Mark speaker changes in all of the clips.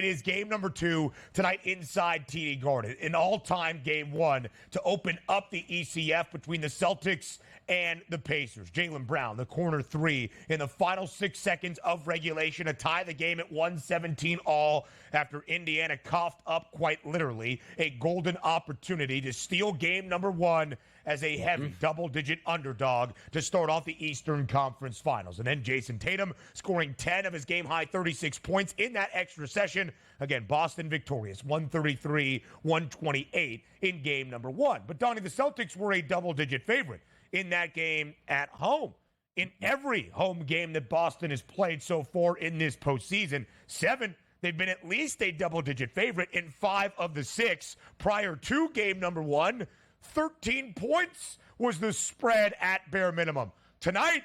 Speaker 1: It is game number 2 tonight inside TD Garden, an all-time game 1 to open up the ECF between the Celtics and the Pacers. Jaylen Brown, the corner 3 in the final 6 seconds of regulation to tie the game at 117 all after Indiana coughed up, quite literally, a golden opportunity to steal game number 1 as a heavy double-digit underdog to start off the Eastern Conference Finals. And then Jayson Tatum scoring 10 of his game-high 36 points in that extra session. Again, Boston victorious, 133-128 in game number 1. But, Donnie, the Celtics were a double-digit favorite in that game at home. In every home game that Boston has played so far in this postseason, 7, they've been at least a double-digit favorite in 5 of the 6 prior to game number 1. 13 points was the spread at bare minimum. Tonight,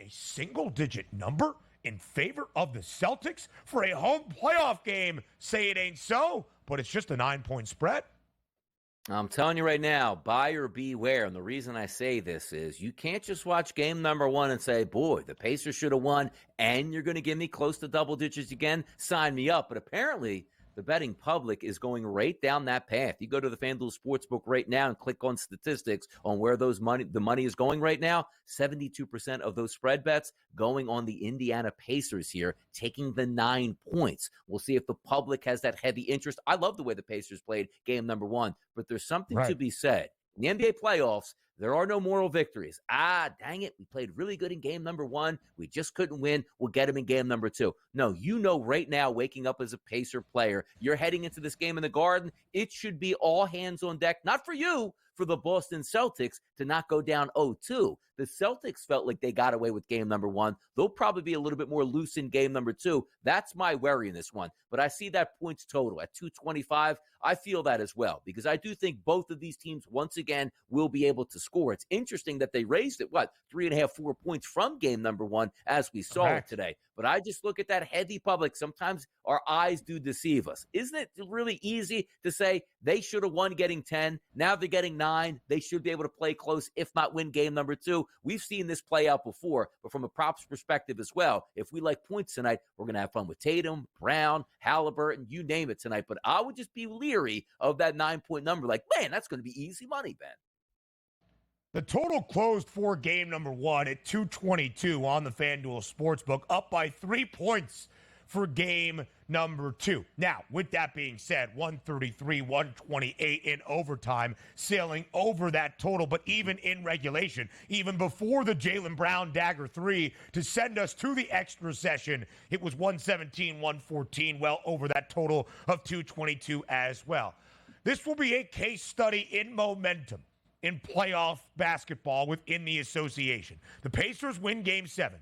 Speaker 1: a single-digit number in favor of the Celtics for a home playoff game. Say it ain't so, but it's just a 9-point spread.
Speaker 2: I'm telling you right now, buyer beware. And the reason I say this is you can't just watch game number 1 and say, boy, the Pacers should have won, and you're going to give me close to double digits again. Sign me up. But apparently, the betting public is going right down that path. You go to the FanDuel Sportsbook right now and click on statistics on where the money is going right now. 72% of those spread bets going on the Indiana Pacers here, taking the 9 points. We'll see if the public has that heavy interest. I love the way the Pacers played game number 1, but there's something to be said. In the NBA playoffs, there are no moral victories. Dang it. We played really good in game number 1. We just couldn't win. We'll get them in game number 2. No, you know right now, waking up as a Pacer player, you're heading into this game in the Garden. It should be all hands on deck, not for you, for the Boston Celtics to not go down 0-2. The Celtics felt like they got away with game number 1. They'll probably be a little bit more loose in game number 2. That's my worry in this one. But I see that points total at 225. I feel that as well, because I do think both of these teams, once again, will be able to score. It's interesting that they raised it, 3.5, 4 points from game number 1, as we saw it today. But I just look at that heavy public. Sometimes our eyes do deceive us. Isn't it really easy to say they should have won getting 10? Now they're getting 9. They should be able to play close, if not win game number 2. We've seen this play out before, but from a props perspective as well, if we like points tonight, we're going to have fun with Tatum, Brown, Halliburton, you name it tonight. But I would just be leery of that 9-point number. Like, man, that's going to be easy money, Ben.
Speaker 1: The total closed for game number 1 at 222 on the FanDuel Sportsbook, up by 3 points for game number 2. Now, with that being said, 133-128 in overtime, sailing over that total. But even in regulation, even before the Jaylen Brown dagger 3 to send us to the extra session, it was 117-114, well over that total of 222 as well. This will be a case study in momentum in playoff basketball within the association. The Pacers win game 7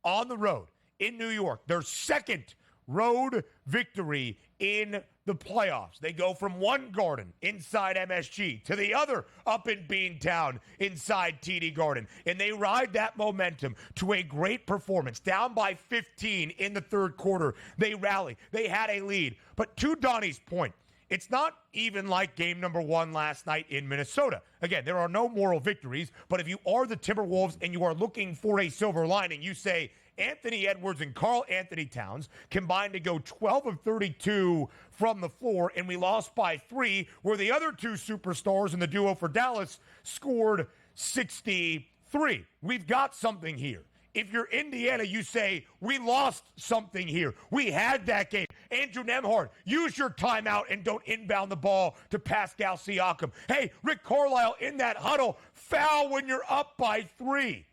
Speaker 1: on the road in New York, their second road victory in the playoffs. They go from one Garden inside MSG to the other up in Beantown inside TD Garden, and they ride that momentum to a great performance. Down by 15 in the third quarter, they rally. They had a lead. But to Donnie's point, it's not even like game number 1 last night in Minnesota. Again, there are no moral victories, but if you are the Timberwolves and you are looking for a silver lining, you say Anthony Edwards and Karl Anthony Towns combined to go 12 of 32 from the floor, and we lost by 3, where the other 2 superstars in the duo for Dallas scored 63. We've got something here. If you're Indiana, you say, we lost something here. We had that game. Andrew Nembhard, use your timeout and don't inbound the ball to Pascal Siakam. Hey, Rick Carlisle in that huddle, foul when you're up by 3.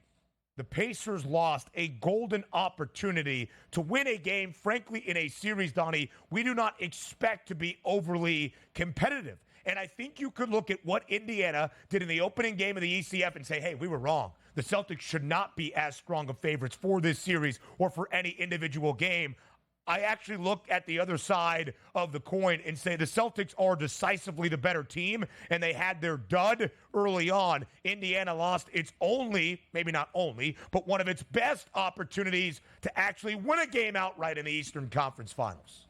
Speaker 1: The Pacers lost a golden opportunity to win a game, frankly, in a series, Donnie, we do not expect to be overly competitive. And I think you could look at what Indiana did in the opening game of the ECF and say, hey, we were wrong. The Celtics should not be as strong of favorites for this series or for any individual game. I actually look at the other side of the coin and say the Celtics are decisively the better team, and they had their dud early on. Indiana lost its only, maybe not only, but one of its best opportunities to actually win a game outright in the Eastern Conference Finals.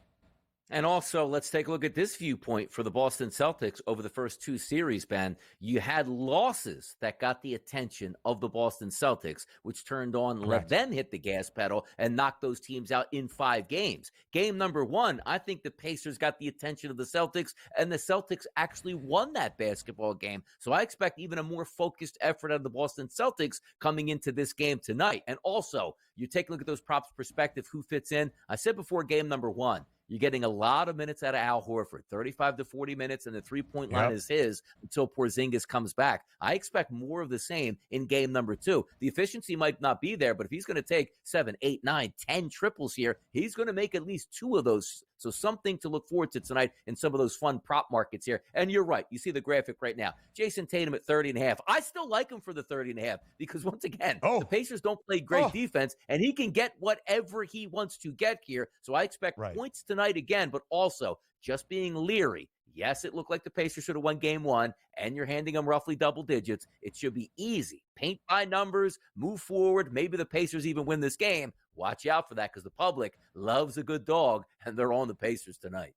Speaker 2: And also, let's take a look at this viewpoint for the Boston Celtics over the first two series, Ben. You had losses that got the attention of the Boston Celtics, which turned on, let them hit the gas pedal and knock those teams out in 5 games. Game number 1, I think the Pacers got the attention of the Celtics, and the Celtics actually won that basketball game. So I expect even a more focused effort out of the Boston Celtics coming into this game tonight. And also, you take a look at those props perspective, who fits in. I said before game number 1, you're getting a lot of minutes out of Al Horford, 35 to 40 minutes, and the three-point line is his until Porzingis comes back. I expect more of the same in game number 2. The efficiency might not be there, but if he's going to take 7, 8, 9, 10 triples here, he's going to make at least 2 of those. So something to look forward to tonight in some of those fun prop markets here. And you're right. You see the graphic right now. Jayson Tatum at 30.5. I still like him for the 30.5 because, once again, the Pacers don't play great defense, and he can get whatever he wants to get here. So I expect points tonight again, but also just being leery. Yes, it looked like the Pacers should have won game 1, and you're handing them roughly double digits. It should be easy. Paint by numbers, move forward. Maybe the Pacers even win this game. Watch out for that because the public loves a good dog, and they're on the Pacers tonight.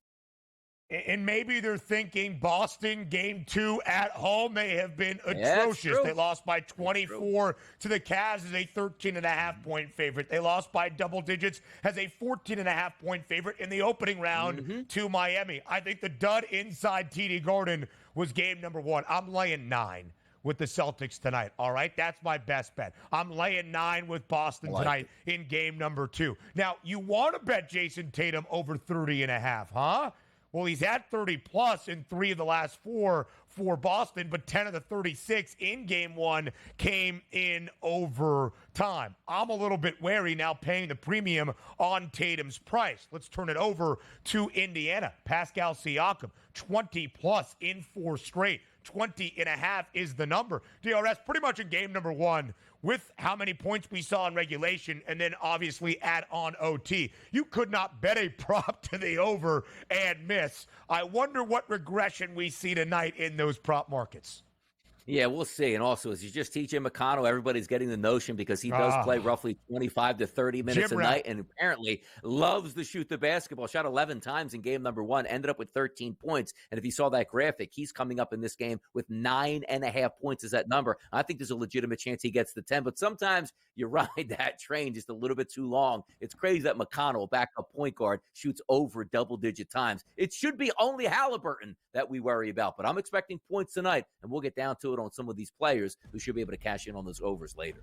Speaker 1: And maybe they're thinking Boston game 2 at home may have been atrocious. They lost by 24 to the Cavs as a 13.5-point favorite. They lost by double digits as a 14.5-point favorite in the opening round to Miami. I think the dud inside TD Garden was game number 1. I'm laying 9 with the Celtics tonight, all right? That's my best bet. I'm laying 9 with Boston tonight in game number 2. Now, you want to bet Jayson Tatum over 30.5, huh? Well, he's at 30-plus in 3 of the last 4 for Boston, but 10 of the 36 in game 1 came in overtime. I'm a little bit wary now paying the premium on Tatum's price. Let's turn it over to Indiana. Pascal Siakam, 20-plus in 4 straight. 20.5 is the number. DRS pretty much in game number 1 with how many points we saw in regulation and then obviously add on OT. You could not bet a prop to the over and miss. I wonder what regression we see tonight in those prop markets.
Speaker 2: Yeah, we'll see. And also, as you just TJ McConnell, everybody's getting the notion because he does play roughly 25 to 30 minutes a night and apparently loves to shoot the basketball. Shot 11 times in game number 1, ended up with 13 points. And if you saw that graphic, he's coming up in this game with 9.5 points as that number. I think there's a legitimate chance he gets to 10, but sometimes you ride that train just a little bit too long. It's crazy that McConnell, backup point guard, shoots over double-digit times. It should be only Halliburton that we worry about, but I'm expecting points tonight, and we'll get down to it on some of these players who should be able to cash in on those overs later.